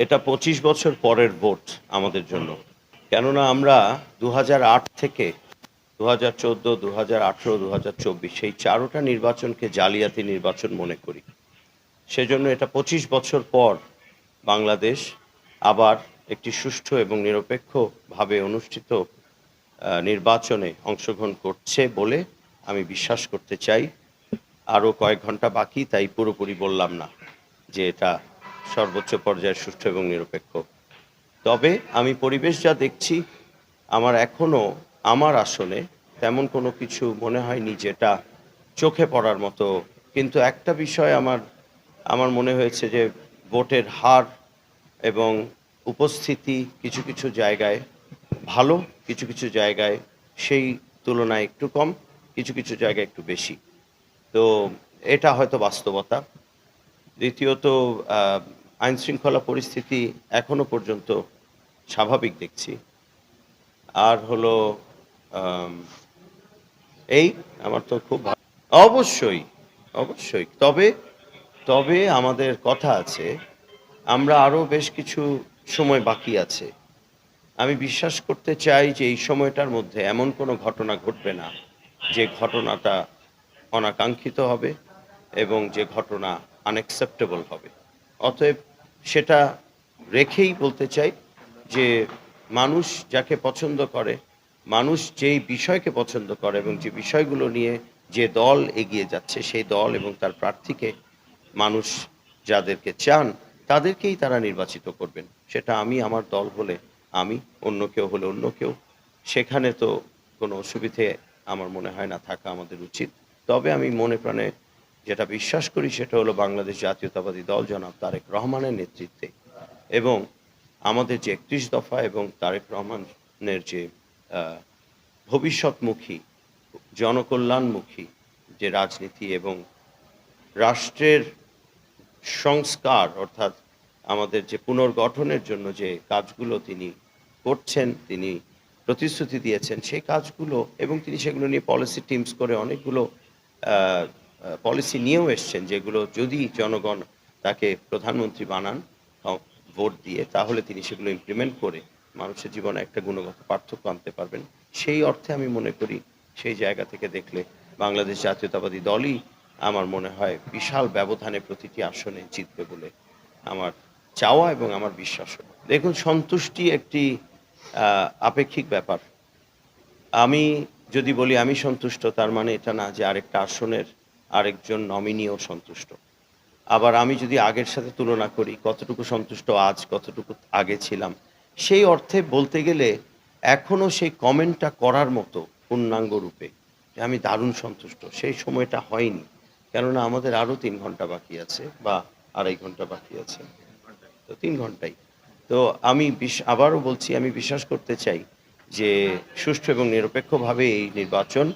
এটা ২৫ বছর পরের ভোট আমাদের জন্য। কেননা আমরা ২০০৮ থেকে ২০১৪, ২০১৮, ২০২৪ সেই ৪টা নির্বাচনকে জালিয়াতি নির্বাচন মনে করি। সেজন্য এটা ২৫ বছর পর বাংলাদেশ আবার একটি সুষ্ঠু এবং নিরপেক্ষভাবে অনুষ্ঠিত নির্বাচনে অংশগ্রহণ করছে বলে আমি বিশ্বাস করতে চাই। আরও কয়েক ঘন্টা বাকি, তাই পুরোপুরি বললাম না যে এটা সর্বোচ্চ পর্যায়ের সুষ্ঠু এবং নিরপেক্ষ। তবে আমি পরিবেশ যা দেখছি, আমার এখনো আমার আসনে তেমন কোনো কিছু মনে হয়নি যেটা চোখে পড়ার মতো। কিন্তু একটা বিষয় আমার মনে হয়েছে যে ভোটের হার এবং উপস্থিতি কিছু কিছু জায়গায় ভালো, কিছু কিছু জায়গায় সেই তুলনায় একটু কম, কিছু কিছু জায়গায় একটু বেশি। তো এটা হয়তো বাস্তবতা। দ্বিতীয়ত আইনশৃঙ্খলা পরিস্থিতি এখনো পর্যন্ত স্বাভাবিক দেখছি। আর হলো আম এই আমার তো খুব অবশ্যই, অবশ্যই। তবে তবে আমাদের কথা আছে, আমরা আরো বেশ কিছু সময় বাকি আছে। আমি বিশ্বাস করতে চাই যে এই সময়টার মধ্যে এমন কোনো ঘটনা ঘটবে না, যে ঘটনাটা অনাকাঙ্ক্ষিত হবে এবং যে ঘটনা আনএক্সেপ্টেবল হবে। অতএব সেটা রেখেই বলতে চাই যে মানুষ যাকে পছন্দ করে, মানুষ যেই বিষয়কে পছন্দ করে এবং যে বিষয়গুলো নিয়ে যে দল এগিয়ে যাচ্ছে, সেই দল এবং তার প্রার্থীকে মানুষ যাদেরকে চান, তাদেরকেই তারা নির্বাচিত করবেন। সেটা আমি, আমার দল হলে আমি, অন্য কেউ হলে অন্য কেউ। সেখানে তো কোনো অসুবিধে আমার মনে হয় না থাকা আমাদের উচিত। তবে আমি মনে প্রাণে যেটা বিশ্বাস করি সেটা হলো বাংলাদেশ জাতীয়তাবাদী দল জনাব তারেক রহমানের নেতৃত্বে এবং আমাদের যে ৩১ দফা এবং তারেক রহমানের যে ভবিষ্যৎমুখী, জনকল্যাণমুখী যে রাজনীতি এবং রাষ্ট্রের সংস্কার অর্থাৎ আমাদের যে পুনর্গঠনের জন্য যে কাজগুলো তিনি করছেন, তিনি প্রতিশ্রুতি দিয়েছেন, সেই কাজগুলো এবং তিনি সেগুলো নিয়ে পলিসি টিমস করে অনেকগুলো পলিসি নিয়েও এসছেন, যেগুলো যদি জনগণ তাকে প্রধানমন্ত্রী বানান ভোট দিয়ে, তাহলে তিনি সেগুলো ইমপ্লিমেন্ট করে মানুষের জীবনে একটা গুণগত পার্থক্য আনতে পারবেন। সেই অর্থে আমি মনে করি সেই জায়গা থেকে দেখলে বাংলাদেশ জাতীয়তাবাদী দলই আমার মনে হয় বিশাল ব্যবধানে প্রতিটি আসনে জিতবে বলে আমার চাওয়া এবং আমার বিশ্বাসও। দেখুন, সন্তুষ্টি একটি আপেক্ষিক ব্যাপার। আমি যদি বলি আমি সন্তুষ্ট, তার মানে এটা না যে আরেকটা আসনের আরেকজন নমিনিও সন্তুষ্ট। আবার আমি যদি আগের সাথে তুলনা করি, কতটুকু সন্তুষ্ট আজ, কতটুকু আগে ছিলাম, সেই অর্থে বলতে গেলে এখনো সেই কমেন্টটা করার মতো পূর্ণাঙ্গ রূপে যে আমি দারুণ সন্তুষ্ট, সেই সময়টা হয়নি। কেননা আমাদের আরও ৩ ঘন্টা বাকি আছে বা ২.৫ ঘন্টা বাকি আছে। তো ৩ ঘন্টাই। তো আমি আবারও বলছি, আমি বিশ্বাস করতে চাই যে সুষ্ঠু এবং নিরপেক্ষভাবে এই নির্বাচন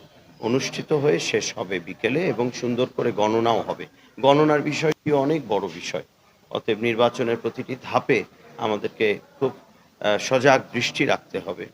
অনুষ্ঠিত হয়ে শেষ হবে বিকেলে এবং সুন্দর করে গণনাও হবে। গণনার বিষয়টি অনেক বড় বিষয়। অতএব নির্বাচনের প্রতিটি ধাপে আমাদেরকে খুব সজাগ দৃষ্টি রাখতে হবে।